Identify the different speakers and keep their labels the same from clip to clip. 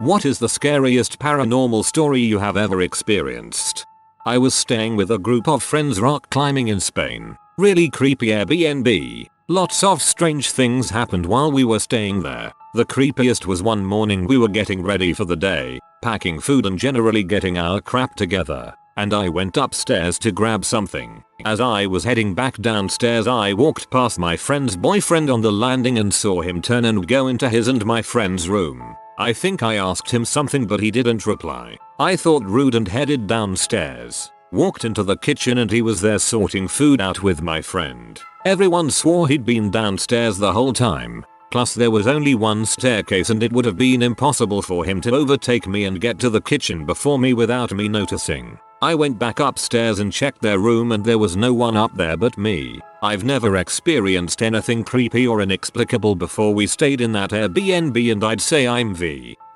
Speaker 1: What is the scariest paranormal story you have ever experienced? I was staying with a group of friends rock climbing in Spain. Really creepy Airbnb. Lots of strange things happened while we were staying there. The creepiest was one morning we were getting ready for the day, packing food and generally getting our crap together, and I went upstairs to grab something. As I was heading back downstairs, I walked past my friend's boyfriend on the landing and saw him turn and go into his and my friend's room. I think I asked him something but he didn't reply. I thought rude and headed downstairs. Walked into the kitchen and he was there sorting food out with my friend. Everyone swore he'd been downstairs the whole time. Plus there was only one staircase and it would have been impossible for him to overtake me and get to the kitchen before me without me noticing. I went back upstairs and checked their room and there was no one up there but me. I've never experienced anything creepy or inexplicable before we stayed in that Airbnb, and I'd say I'm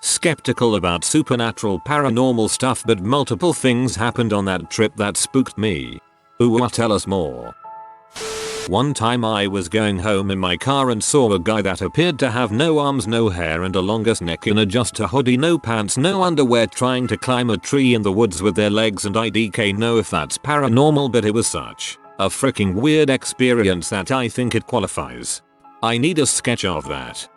Speaker 1: skeptical about supernatural paranormal stuff, but multiple things happened on that trip that spooked me. Ooh, tell us more. One time I was going home in my car and saw a guy that appeared to have no arms, no hair and a longest neck in just a hoodie, no pants, no underwear, trying to climb a tree in the woods with their legs, and I don't know if that's paranormal, but it was such a freaking weird experience that I think it qualifies. I need a sketch of that.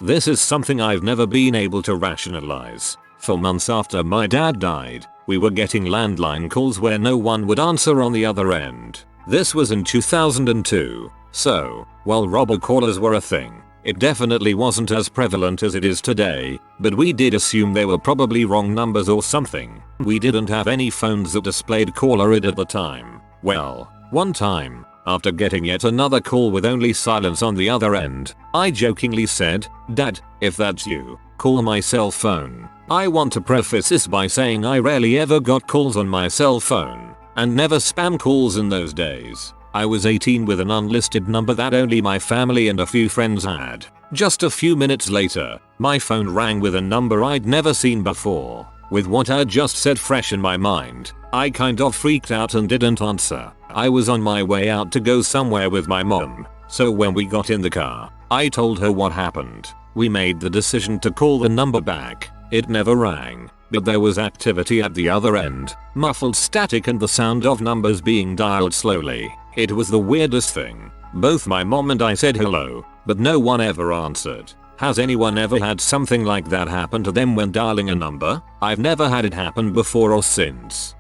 Speaker 1: This is something I've never been able to rationalize. For months after my dad died, we were getting landline calls where no one would answer on the other end. This was in 2002, so, while robocallers were a thing, it definitely wasn't as prevalent as it is today, but we did assume they were probably wrong numbers or something. We didn't have any phones that displayed caller ID at the time. Well, one time, after getting yet another call with only silence on the other end, I jokingly said, "Dad, if that's you, call my cell phone." I want to preface this by saying I rarely ever got calls on my cell phone, and never spam calls in those days. I was 18 with an unlisted number that only my family and a few friends had. Just a few minutes later, my phone rang with a number I'd never seen before. With what I'd just said fresh in my mind, I kind of freaked out and didn't answer. I was on my way out to go somewhere with my mom, so when we got in the car, I told her what happened. We made the decision to call the number back. It never rang, but there was activity at the other end, muffled static and the sound of numbers being dialed slowly. It was the weirdest thing. Both my mom and I said hello, but no one ever answered. Has anyone ever had something like that happen to them when dialing a number? I've never had it happen before or since.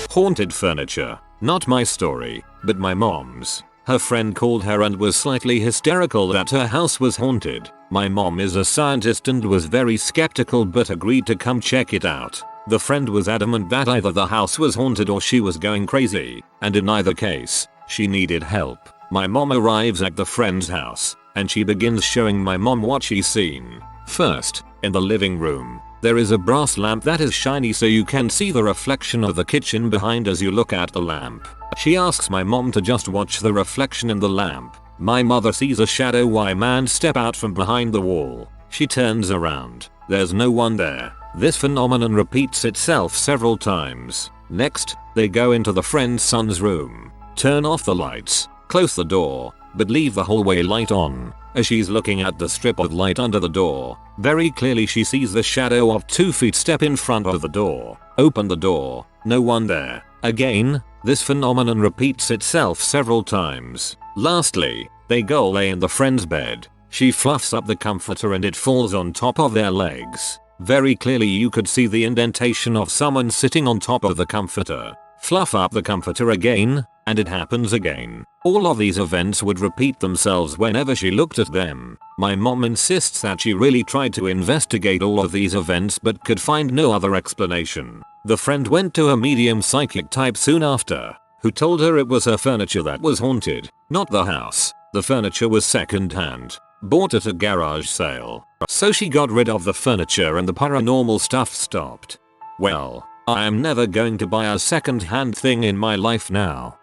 Speaker 1: Haunted furniture. Not my story, but my mom's. Her friend called her and was slightly hysterical that her house was haunted. My mom is a scientist and was very skeptical but agreed to come check it out. The friend was adamant that either the house was haunted or she was going crazy, and in either case, she needed help. My mom arrives at the friend's house, and she begins showing my mom what she's seen. First, in the living room, there is a brass lamp that is shiny so you can see the reflection of the kitchen behind as you look at the lamp. She asks my mom to just watch the reflection in the lamp. My mother sees a shadowy man step out from behind the wall. She turns around. There's no one there. This phenomenon repeats itself several times. Next, they go into the friend's son's room, turn off the lights, close the door, but leave the hallway light on. As she's looking at the strip of light under the door, very clearly she sees the shadow of 2 feet step in front of the door. Open the door, no one there. Again, this phenomenon repeats itself several times. Lastly, they go lay in the friend's bed. She fluffs up the comforter and it falls on top of their legs. Very clearly you could see the indentation of someone sitting on top of the comforter. Fluff up the comforter again, and it happens again. All of these events would repeat themselves whenever she looked at them. My mom insists that she really tried to investigate all of these events but could find no other explanation. The friend went to a medium psychic type soon after, who told her it was her furniture that was haunted, not the house. The furniture was second hand, bought at a garage sale. So she got rid of the furniture and the paranormal stuff stopped. Well, I am never going to buy a second-hand thing in my life now.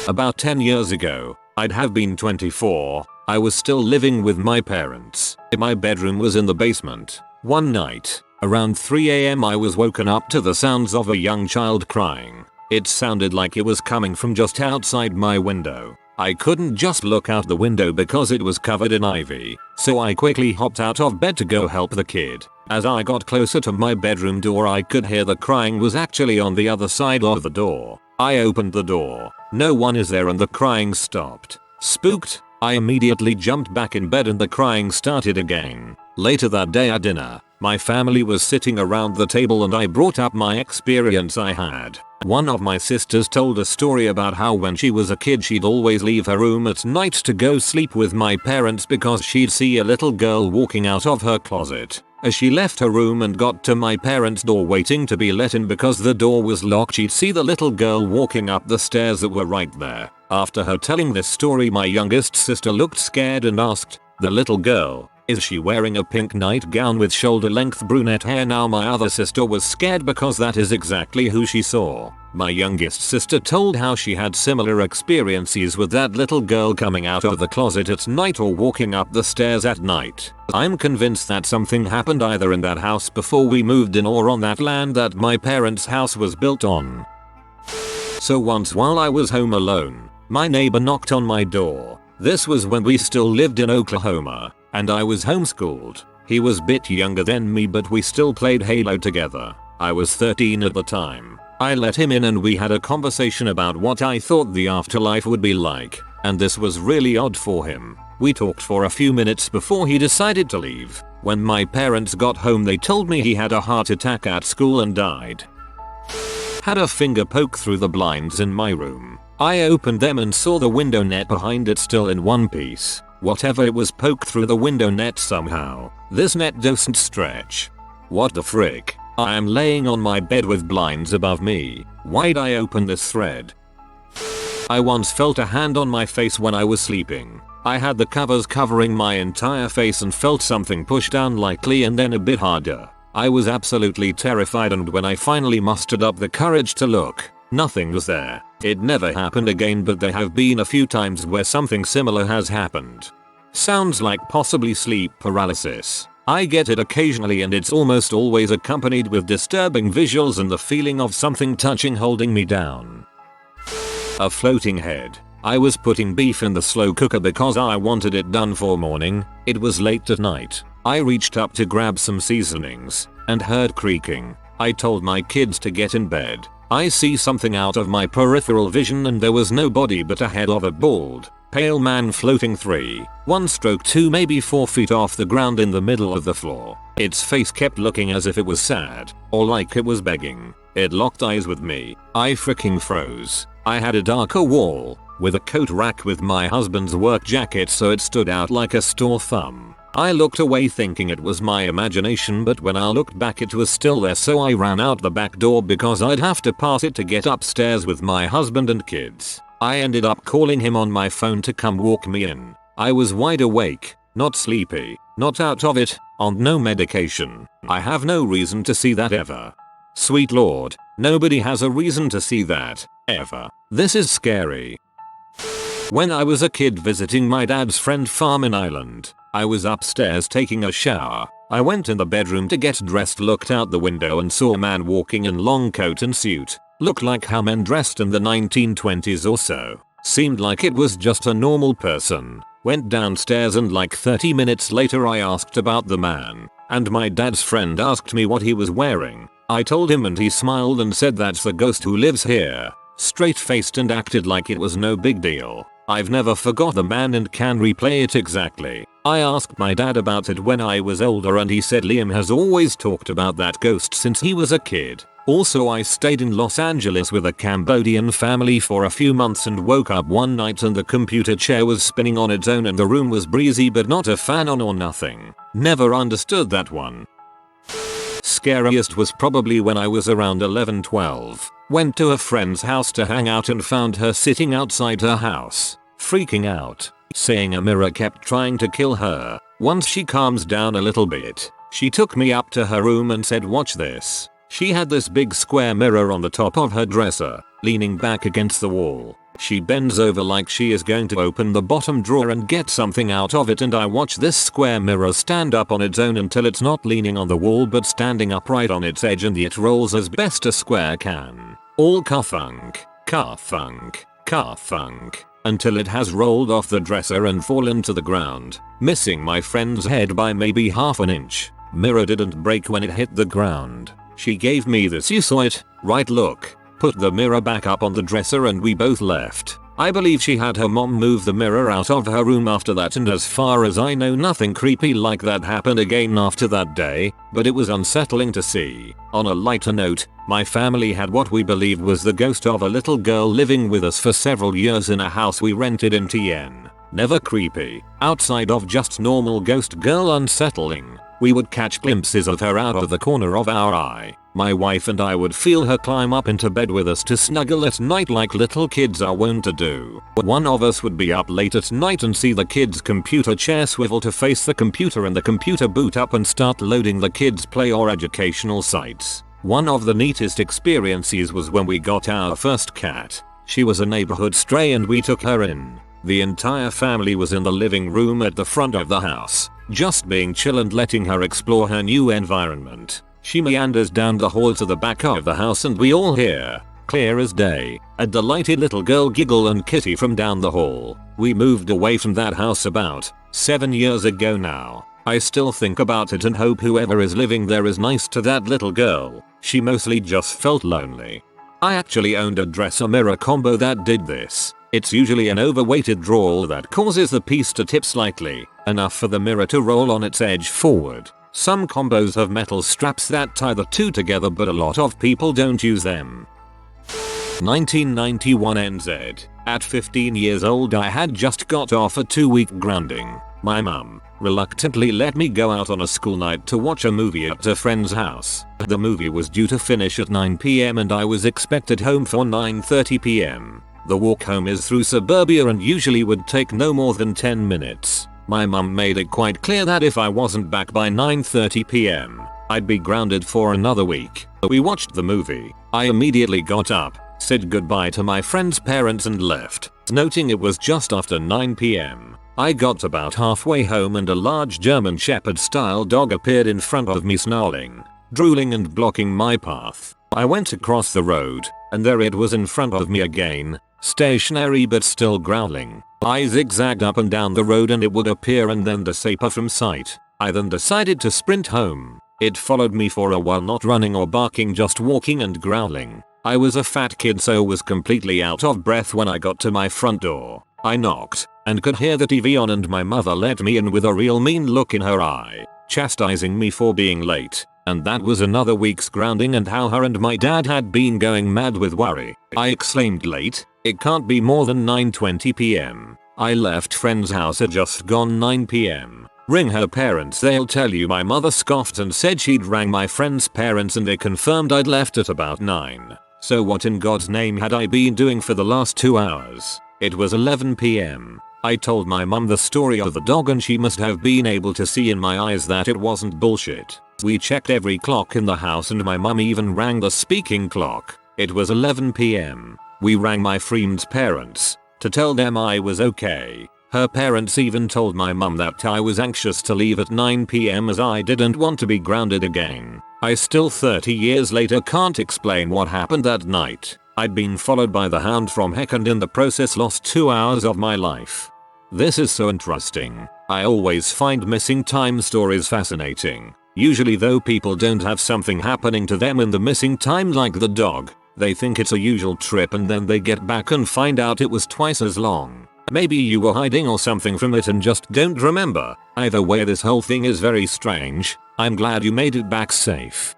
Speaker 1: About 10 years ago, I'd have been 24, I was still living with my parents. My bedroom was in the basement. One night, around 3 AM I was woken up to the sounds of a young child crying. It sounded like it was coming from just outside my window. I couldn't just look out the window because it was covered in ivy, so I quickly hopped out of bed to go help the kid. As I got closer to my bedroom door, I could hear the crying was actually on the other side of the door. I opened the door. No one is there and the crying stopped. Spooked, I immediately jumped back in bed and the crying started again. Later that day at dinner, my family was sitting around the table and I brought up my experience I had. One of my sisters told a story about how when she was a kid she'd always leave her room at night to go sleep with my parents because she'd see a little girl walking out of her closet. As she left her room and got to my parents' door waiting to be let in because the door was locked, she'd see the little girl walking up the stairs that were right there. After her telling this story, my youngest sister looked scared and asked, "The little girl, is she wearing a pink nightgown with shoulder-length brunette hair?" Now my other sister was scared because that is exactly who she saw. My youngest sister told how she had similar experiences with that little girl coming out of the closet at night or walking up the stairs at night. I'm convinced that something happened either in that house before we moved in or on that land that my parents' house was built on. So once while I was home alone, my neighbor knocked on my door. This was when we still lived in Oklahoma, and I was homeschooled. He was a bit younger than me, but we still played Halo together. I was 13 at the time. I let him in and we had a conversation about what I thought the afterlife would be like, and this was really odd for him. We talked for a few minutes before he decided to leave. When my parents got home, they told me he had a heart attack at school and died. Had a finger poke through the blinds in my room. I opened them and saw the window net behind it still in one piece. Whatever it was poked through the window net somehow. This net doesn't stretch. What the frick? I am laying on my bed with blinds above me. Why'd I open this thread? I once felt a hand on my face when I was sleeping. I had the covers covering my entire face and felt something push down lightly and then a bit harder. I was absolutely terrified, and when I finally mustered up the courage to look, nothing was there. It never happened again, but there have been a few times where something similar has happened. Sounds like possibly sleep paralysis. I get it occasionally and it's almost always accompanied with disturbing visuals and the feeling of something touching holding me down. A floating head. I was putting beef in the slow cooker because I wanted it done for morning. It was late at night. I reached up to grab some seasonings and heard creaking. I told my kids to get in bed. I see something out of my peripheral vision and there was no body but a head of a bald, pale man floating 1-2 maybe 4 feet off the ground in the middle of the floor. Its face kept looking as if it was sad, or like it was begging. It locked eyes with me. I freaking froze. I had a darker wall, with a coat rack with my husband's work jacket so it stood out like a sore thumb. I looked away thinking it was my imagination, but when I looked back it was still there, so I ran out the back door because I'd have to pass it to get upstairs with my husband and kids. I ended up calling him on my phone to come walk me in. I was wide awake, not sleepy, not out of it, on no medication. I have no reason to see that ever. Sweet Lord, nobody has a reason to see that, ever. This is scary. When I was a kid visiting my dad's friend farm in Ireland, I was upstairs taking a shower. I went in the bedroom to get dressed, looked out the window and saw a man walking in long coat and suit. Looked like how men dressed in the 1920s or so. Seemed like it was just a normal person. Went downstairs and like 30 minutes later I asked about the man. And my dad's friend asked me what he was wearing. I told him and he smiled and said that's the ghost who lives here. Straight faced and acted like it was no big deal. I've never forgot the man and can replay it exactly. I asked my dad about it when I was older and he said Liam has always talked about that ghost since he was a kid. Also, I stayed in Los Angeles with a Cambodian family for a few months and woke up one night and the computer chair was spinning on its own and the room was breezy but not a fan on or nothing. Never understood that one. Scariest was probably when I was around 11-12. Went to a friend's house to hang out and found her sitting outside her house, freaking out, saying a mirror kept trying to kill her. Once she calms down a little bit, she took me up to her room and said, "Watch this." She had this big square mirror on the top of her dresser, leaning back against the wall. She bends over like she is going to open the bottom drawer and get something out of it, and I watch this square mirror stand up on its own until it's not leaning on the wall but standing upright on its edge, and it rolls as best a square can. All ka-thunk, ka-thunk, ka-thunk. until it has rolled off the dresser and fallen to the ground, missing my friend's head by maybe half an inch. Mirror didn't break when it hit the ground. She gave me this "you saw it, right look." Put the mirror back up on the dresser and we both left. I believe she had her mom move the mirror out of her room after that, and as far as I know nothing creepy like that happened again after that day, but it was unsettling to see. On a lighter note, my family had what we believed was the ghost of a little girl living with us for several years in a house we rented in TN. Never creepy, outside of just normal ghost girl unsettling. We would catch glimpses of her out of the corner of our eye. My wife and I would feel her climb up into bed with us to snuggle at night like little kids are wont to do. One of us would be up late at night and see the kid's computer chair swivel to face the computer and the computer boot up and start loading the kids' play or educational sites. One of the neatest experiences was when we got our first cat. She was a neighborhood stray and we took her in. The entire family was in the living room at the front of the house, just being chill and letting her explore her new environment. She meanders down the hall to the back of the house and we all hear, clear as day, a delighted little girl giggle and kitty from down the hall. We moved away from that house about 7 years ago now. I still think about it and hope whoever is living there is nice to that little girl. She mostly just felt lonely. I actually owned a dresser mirror combo that did this. It's usually an overweighted drawer that causes the piece to tip slightly, enough for the mirror to roll on its edge forward. Some combos have metal straps that tie the two together, but a lot of people don't use them. 1991 NZ. At 15 years old I had just got off a 2-week grounding. My mum reluctantly let me go out on a school night to watch a movie at a friend's house. The movie was due to finish at 9 PM and I was expected home for 9:30 PM. The walk home is through suburbia and usually would take no more than 10 minutes. My mum made it quite clear that if I wasn't back by 9:30 PM, I'd be grounded for another week. We watched the movie. I immediately got up, said goodbye to my friend's parents and left, noting it was just after 9 PM. I got about halfway home and a large German Shepherd style dog appeared in front of me snarling, drooling and blocking my path. I went across the road, and there it was in front of me again, stationary but still growling. I zigzagged up and down the road and it would appear and then disappear from sight. I then decided to sprint home. It followed me for a while, not running or barking, just walking and growling. I was a fat kid so was completely out of breath when I got to my front door. I knocked and could hear the TV on and my mother let me in with a real mean look in her eye, chastising me for being late. And that was another week's grounding and how her and my dad had been going mad with worry. I exclaimed, "Late? It can't be more than 9:20 PM. I left friend's house at just gone 9 PM. Ring her parents, they'll tell you." My mother scoffed and said she'd rang my friend's parents and they confirmed I'd left at about 9. So what in God's name had I been doing for the last 2 hours? It was 11 PM. I told my mum the story of the dog and she must have been able to see in my eyes that it wasn't bullshit. We checked every clock in the house and my mum even rang the speaking clock. It was 11 PM. We rang my friend's parents to tell them I was okay. Her parents even told my mum that I was anxious to leave at 9 PM as I didn't want to be grounded again. I still 30 years later can't explain what happened that night. I'd been followed by the hound from heck and in the process lost 2 hours of my life. This is so interesting. I always find missing time stories fascinating. Usually though people don't have something happening to them in the missing time like the dog. They think it's a usual trip and then they get back and find out it was twice as long. Maybe you were hiding or something from it and just don't remember. Either way, this whole thing is very strange. I'm glad you made it back safe.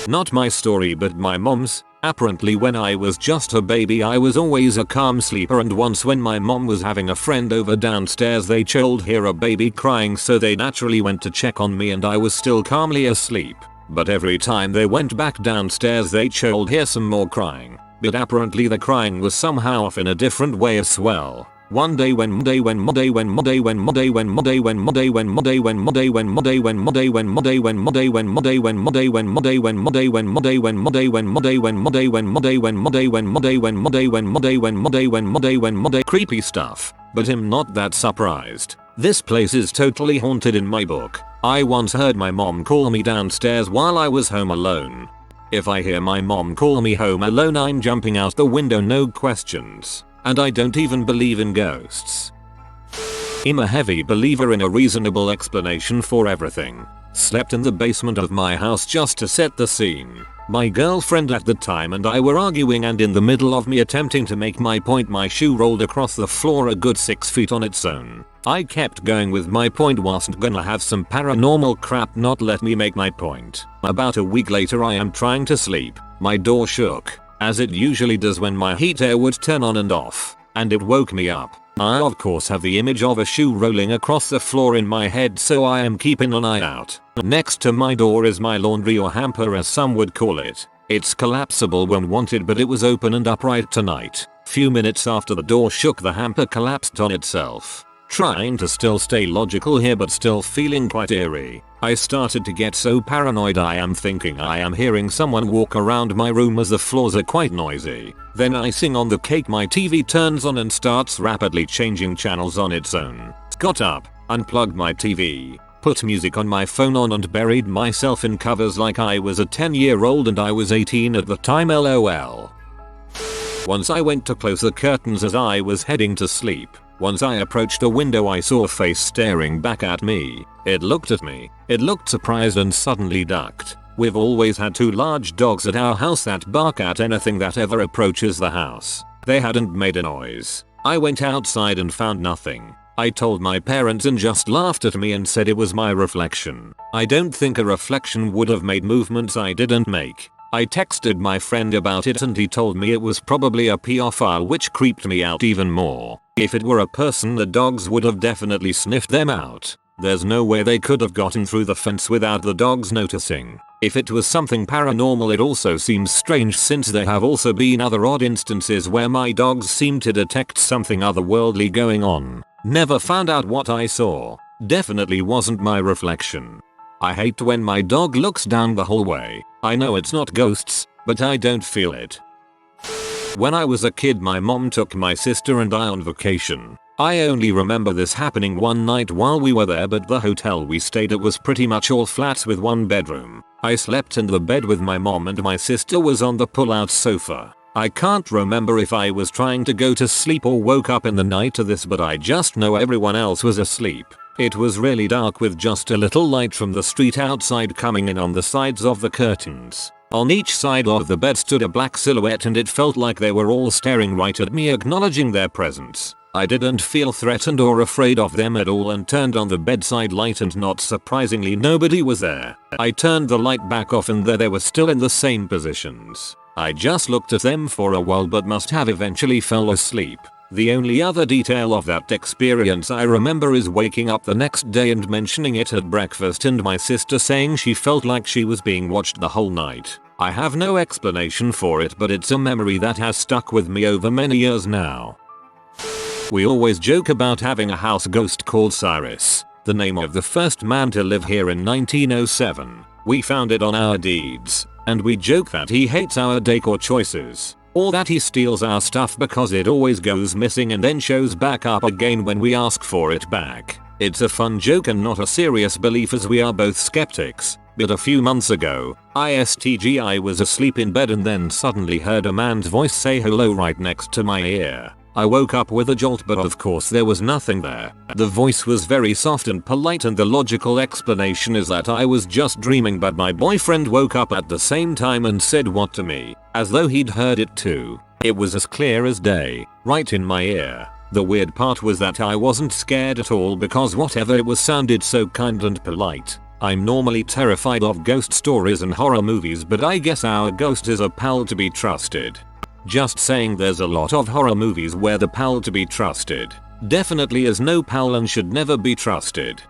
Speaker 1: Not my story but my mom's. Apparently when I was just a baby I was always a calm sleeper, and once when my mom was having a friend over downstairs they told hear a baby crying, so they naturally went to check on me and I was still calmly asleep. But every time they went back downstairs they told hear some more crying. But apparently the crying was somehow off in a different way as well. One day when creepy stuff, but I'm not that surprised. This place is totally haunted in my book. I once heard my mom call me downstairs while I was home alone. If I hear my mom call me home alone I'm jumping out the window, no questions. and I don't even believe in ghosts. I'm a heavy believer in a reasonable explanation for everything. Slept in the basement of my house just to set the scene. My girlfriend at the time and I were arguing, and in the middle of me attempting to make my point, my shoe rolled across the floor a good 6 feet on its own. I kept going with my point, wasn't gonna have some paranormal crap not let me make my point. About a week later I am trying to sleep. My door shook, as it usually does when my heater would turn on and off, and it woke me up. I of course have the image of a shoe rolling across the floor in my head, so I am keeping an eye out. Next to my door is my laundry, or hamper as some would call it. It's collapsible when wanted, but it was open and upright tonight. Few minutes after the door shook, the hamper collapsed on itself. Trying to still stay logical here but still feeling quite eerie. I started to get so paranoid I am thinking I am hearing someone walk around my room as the floors are quite noisy. Then icing on the cake, my TV turns on and starts rapidly changing channels on its own. Got up, unplugged my TV, put music on my phone on and buried myself in covers like I was a 10-year-old and I was 18 at the time, lol. Once I went to close the curtains as I was heading to sleep. Once I approached a window I saw a face staring back at me. It looked at me, it looked surprised and suddenly ducked. We've always had 2 large dogs at our house that bark at anything that ever approaches the house. They hadn't made a noise. I went outside and found nothing. I told my parents and just laughed at me and said it was my reflection. I don't think a reflection would have made movements I didn't make. I texted my friend about it and he told me it was probably a pedophile, which creeped me out even more. If it were a person, the dogs would have definitely sniffed them out. There's no way they could have gotten through the fence without the dogs noticing. If it was something paranormal, it also seems strange since there have also been other odd instances where my dogs seem to detect something otherworldly going on. Never found out what I saw. Definitely wasn't my reflection. I hate when my dog looks down the hallway. I know it's not ghosts, but I don't feel it. When I was a kid, my mom took my sister and I on vacation. I only remember this happening one night while we were there, but the hotel we stayed at was pretty much all flats with 1 bedroom. I slept in the bed with my mom and my sister was on the pull-out sofa. I can't remember if I was trying to go to sleep or woke up in the night to this, but I just know everyone else was asleep. It was really dark with just a little light from the street outside coming in on the sides of the curtains. On each side of the bed stood a black silhouette and it felt like they were all staring right at me, acknowledging their presence. I didn't feel threatened or afraid of them at all and turned on the bedside light, and not surprisingly nobody was there. I turned the light back off and they were still in the same positions. I just looked at them for a while but must have eventually fell asleep. The only other detail of that experience I remember is waking up the next day and mentioning it at breakfast and my sister saying she felt like she was being watched the whole night. I have no explanation for it, but it's a memory that has stuck with me over many years now. We always joke about having a house ghost called Cyrus, the name of the first man to live here in 1907. We found it on our deeds, and we joke that he hates our decor choices, or that he steals our stuff because it always goes missing and then shows back up again when we ask for it back. It's a fun joke and not a serious belief, as we are both skeptics. But a few months ago, I was asleep in bed and then suddenly heard a man's voice say hello right next to my ear. I woke up with a jolt, but of course there was nothing there. The voice was very soft and polite, and the logical explanation is that I was just dreaming, but my boyfriend woke up at the same time and said what to me, as though he'd heard it too. It was as clear as day, right in my ear. The weird part was that I wasn't scared at all because whatever it was sounded so kind and polite. I'm normally terrified of ghost stories and horror movies, but I guess our ghost is a pal to be trusted. Just saying, there's a lot of horror movies where the pal to be trusted definitely is no pal and should never be trusted.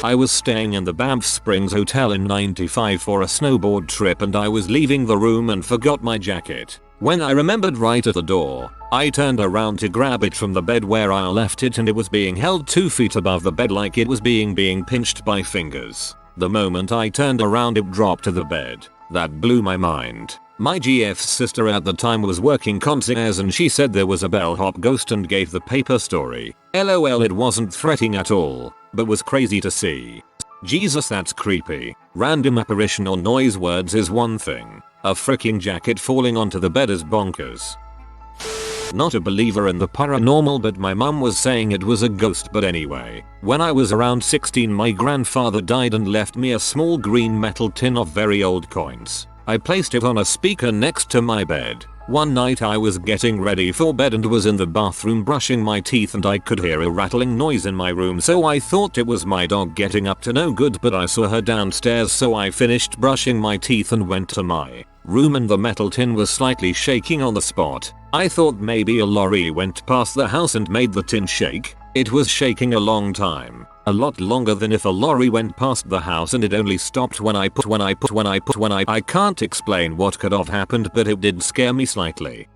Speaker 1: I was staying in the Banff Springs Hotel in '95 for a snowboard trip, and I was leaving the room and forgot my jacket. When I remembered right at the door, I turned around to grab it from the bed where I left it, and it was being held 2 feet above the bed like it was being pinched by fingers. The moment I turned around, it dropped to the bed. That blew my mind. My GF's sister at the time was working concierge and she said there was a bellhop ghost and gave the paper story. LOL, it wasn't threatening at all, but was crazy to see. Jesus, that's creepy. Random apparition or noise words is one thing. A freaking jacket falling onto the bed is bonkers. Not a believer in the paranormal, but my mum was saying it was a ghost. But anyway, when I was around 16 my grandfather died and left me a small green metal tin of very old coins. I placed it on a speaker next to my bed. One night I was getting ready for bed and was in the bathroom brushing my teeth and I could hear a rattling noise in my room, so I thought it was my dog getting up to no good, but I saw her downstairs, so I finished brushing my teeth and went to my room and the metal tin was slightly shaking on the spot. I thought maybe a lorry went past the house and made the tin shake. It was shaking a long time. A lot longer than if a lorry went past the house, and it only stopped when I can't explain what could have happened, but it did scare me slightly.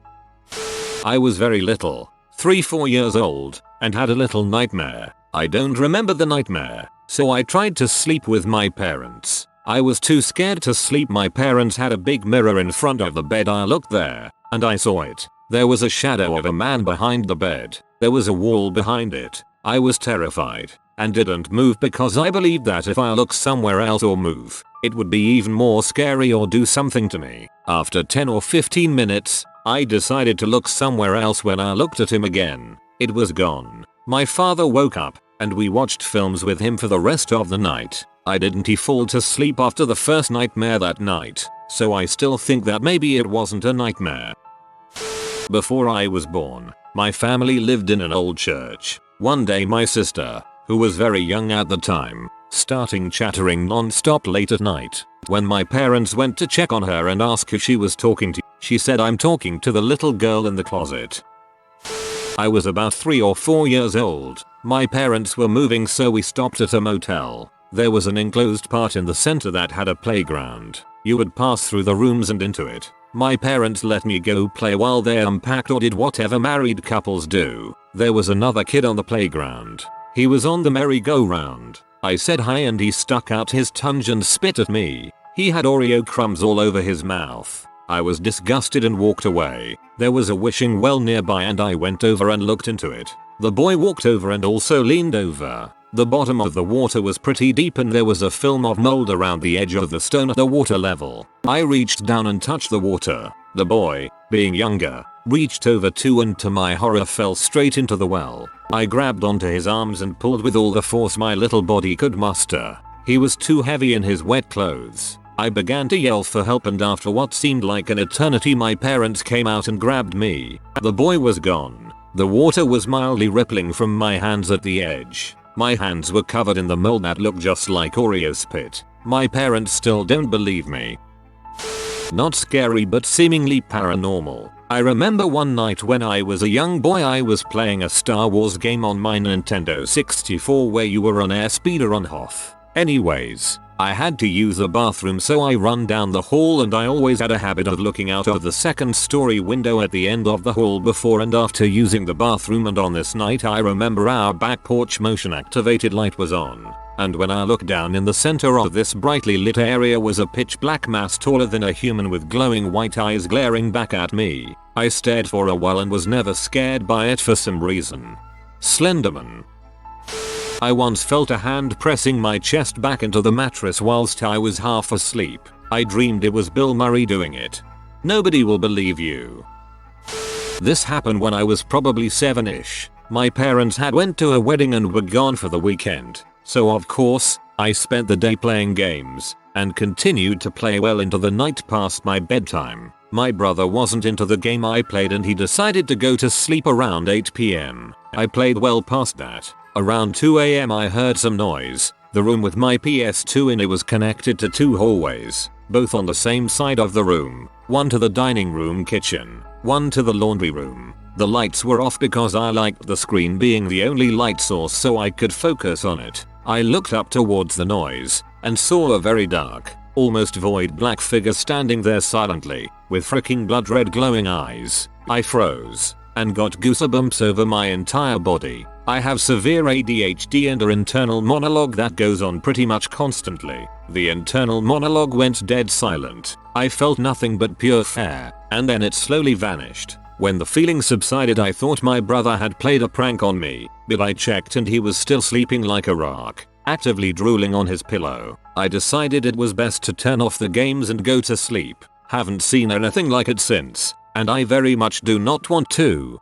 Speaker 1: I was very little, 3-4 years old, and had a little nightmare. I don't remember the nightmare, so I tried to sleep with my parents. I was too scared to sleep. My parents had a big mirror in front of the bed. I looked there, and I saw it. There was a shadow of a man behind the bed. There was a wall behind it. I was terrified and didn't move because I believed that if I look somewhere else or move, it would be even more scary or do something to me. After 10 or 15 minutes, I decided to look somewhere else. When I looked at him again, it was gone. My father woke up and we watched films with him for the rest of the night. I didn't fall to sleep after the first nightmare that night, so I still think that maybe it wasn't a nightmare. Before I was born, my family lived in an old church. One day my sister, who was very young at the time, started chattering non-stop late at night. When my parents went to check on her and ask who she was talking to, she said, "I'm talking to the little girl in the closet." I was about 3 or 4 years old. My parents were moving, so we stopped at a motel. There was an enclosed part in the center that had a playground. You would pass through the rooms and into it. My parents let me go play while they unpacked or did whatever married couples do. There was another kid on the playground. He was on the merry-go-round. I said hi and he stuck out his tongue and spit at me. He had Oreo crumbs all over his mouth. I was disgusted and walked away. There was a wishing well nearby and I went over and looked into it. The boy walked over and also leaned over. The bottom of the water was pretty deep and there was a film of mold around the edge of the stone at the water level. I reached down and touched the water. The boy, being younger, reached over too and to my horror fell straight into the well. I grabbed onto his arms and pulled with all the force my little body could muster. He was too heavy in his wet clothes. I began to yell for help and after what seemed like an eternity my parents came out and grabbed me. The boy was gone. The water was mildly rippling from my hands at the edge. My hands were covered in the mold that looked just like Oreo spit. My parents still don't believe me. Not scary but seemingly paranormal. I remember one night when I was a young boy I was playing a Star Wars game on my Nintendo 64 where you were on airspeeder on Hoth. Anyways, I had to use a bathroom, so I run down the hall and I always had a habit of looking out of the second story window at the end of the hall before and after using the bathroom, and on this night I remember our back porch motion activated light was on. And when I looked down, in the center of this brightly lit area was a pitch black mass taller than a human with glowing white eyes glaring back at me. I stared for a while and was never scared by it for some reason. Slenderman. I once felt a hand pressing my chest back into the mattress whilst I was half asleep. I dreamed it was Bill Murray doing it. Nobody will believe you. This happened when I was probably 7ish. My parents had went to a wedding and were gone for the weekend. So of course, I spent the day playing games and continued to play well into the night past my bedtime. My brother wasn't into the game I played and he decided to go to sleep around 8 PM. I played well past that. Around 2 AM I heard some noise. The room with my PS2 in it was connected to 2 hallways, both on the same side of the room. One to the dining room kitchen, one to the laundry room. The lights were off because I liked the screen being the only light source so I could focus on it. I looked up towards the noise and saw a very dark, almost void black figure standing there silently, with freaking blood red glowing eyes. I froze and got goosebumps over my entire body. I have severe ADHD and an internal monologue that goes on pretty much constantly. The internal monologue went dead silent. I felt nothing but pure fear, and then it slowly vanished. When the feeling subsided I thought my brother had played a prank on me, but I checked and he was still sleeping like a rock, actively drooling on his pillow. I decided it was best to turn off the games and go to sleep. Haven't seen anything like it since, and I very much do not want to.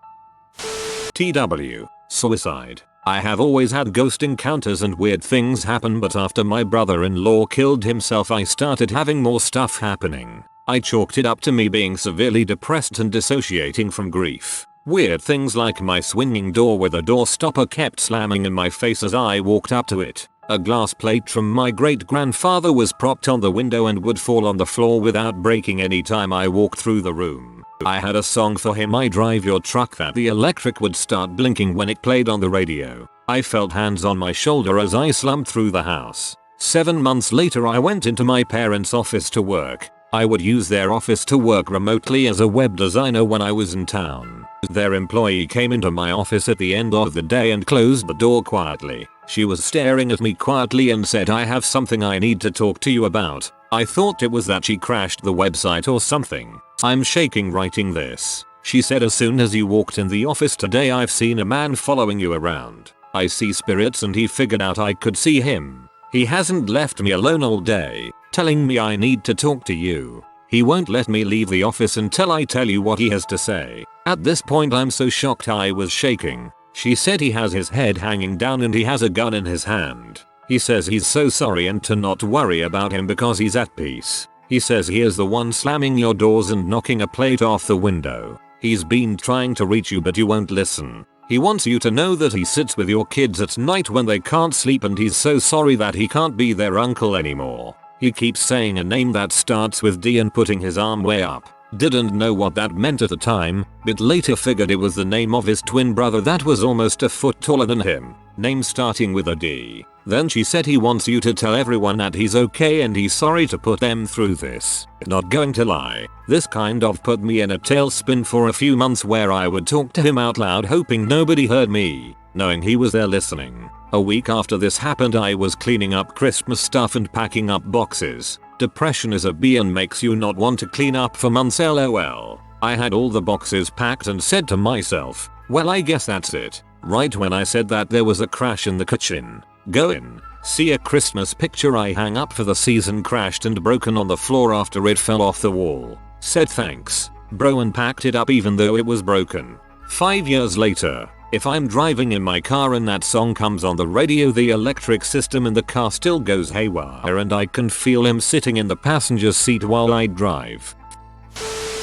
Speaker 1: TW. Suicide. I have always had ghost encounters and weird things happen, but after my brother-in-law killed himself I started having more stuff happening. I chalked it up to me being severely depressed and dissociating from grief. Weird things like my swinging door with a door stopper kept slamming in my face as I walked up to it. A glass plate from my great-grandfather was propped on the window and would fall on the floor without breaking any time I walked through the room. I had a song for him, I Drive Your Truck, that the electric would start blinking when it played on the radio. I felt hands on my shoulder as I slumped through the house. 7 months later I went into my parents' office to work. I would use their office to work remotely as a web designer when I was in town. Their employee came into my office at the end of the day and closed the door quietly. She was staring at me quietly and said, "I have something I need to talk to you about." I thought it was that she crashed the website or something. "I'm shaking writing this." She said, "As soon as you walked in the office today I've seen a man following you around. I see spirits," and he figured out I could see him. "He hasn't left me alone all day, telling me I need to talk to you. He won't let me leave the office until I tell you what he has to say." At this point I'm so shocked I was shaking. She said he has his head hanging down and he has a gun in his hand. He says he's so sorry and to not worry about him because he's at peace. He says he is the one slamming your doors and knocking a plate off the window. He's been trying to reach you but you won't listen. He wants you to know that he sits with your kids at night when they can't sleep and he's so sorry that he can't be their uncle anymore. He keeps saying a name that starts with D and putting his arm way up. Didn't know what that meant at the time, but later figured it was the name of his twin brother that was almost a foot taller than him. Name starting with a D. Then she said he wants you to tell everyone that he's okay and he's sorry to put them through this. Not going to lie, this kind of put me in a tailspin for a few months where I would talk to him out loud hoping nobody heard me, knowing he was there listening. A week after this happened I was cleaning up Christmas stuff and packing up boxes. Depression is a B and makes you not want to clean up for months, lol. I had all the boxes packed and said to myself, well I guess that's it. Right when I said that there was a crash in the kitchen. Go in, see a Christmas picture I hang up for the season crashed and broken on the floor after it fell off the wall. Said thanks, bro, and packed it up even though it was broken. 5 years later, if I'm driving in my car and that song comes on the radio, the electric system in the car still goes haywire and I can feel him sitting in the passenger seat while I drive.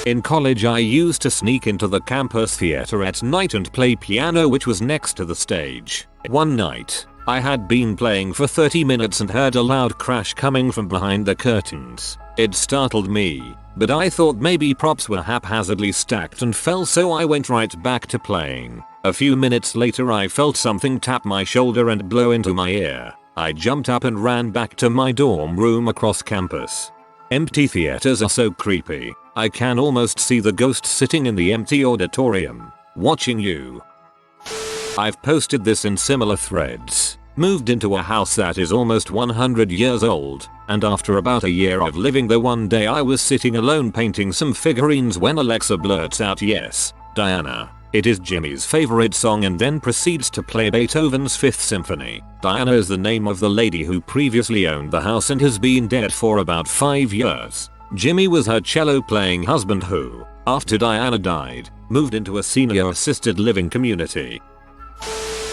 Speaker 1: In college I used to sneak into the campus theater at night and play piano, which was next to the stage. One night, I had been playing for 30 minutes and heard a loud crash coming from behind the curtains. It startled me, but I thought maybe props were haphazardly stacked and fell, so I went right back to playing. A few minutes later I felt something tap my shoulder and blow into my ear. I jumped up and ran back to my dorm room across campus. Empty theaters are so creepy. I can almost see the ghost sitting in the empty auditorium, watching you. I've posted this in similar threads. Moved into a house that is almost 100 years old, and after about a year of living there, one day I was sitting alone painting some figurines when Alexa blurts out, "Yes, Diana." It is Jimmy's favorite song and then proceeds to play Beethoven's Fifth Symphony. Diana is the name of the lady who previously owned the house and has been dead for about 5 years. Jimmy was her cello playing husband who, after Diana died, moved into a senior assisted living community.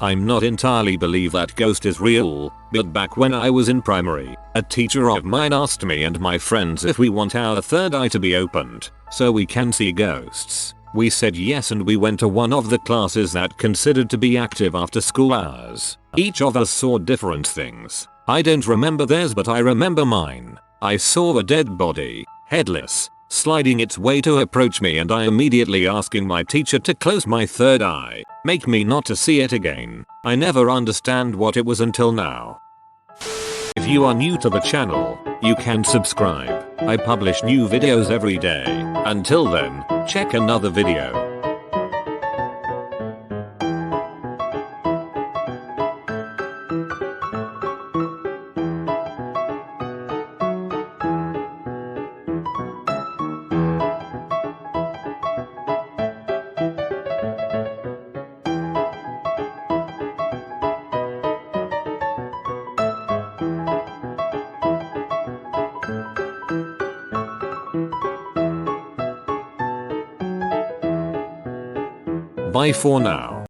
Speaker 1: I'm not entirely believe that ghost is real, but back when I was in primary, a teacher of mine asked me and my friends if we want our third eye to be opened, so we can see ghosts. We said yes and we went to one of the classes that considered to be active after school hours. Each of us saw different things. I don't remember theirs but I remember mine. I saw a dead body, headless, sliding its way to approach me and I immediately asking my teacher to close my third eye, make me not to see it again. I never understand what it was until now. If you are new to the channel, you can subscribe. I publish new videos every day. Until then, check another video. Bye for now.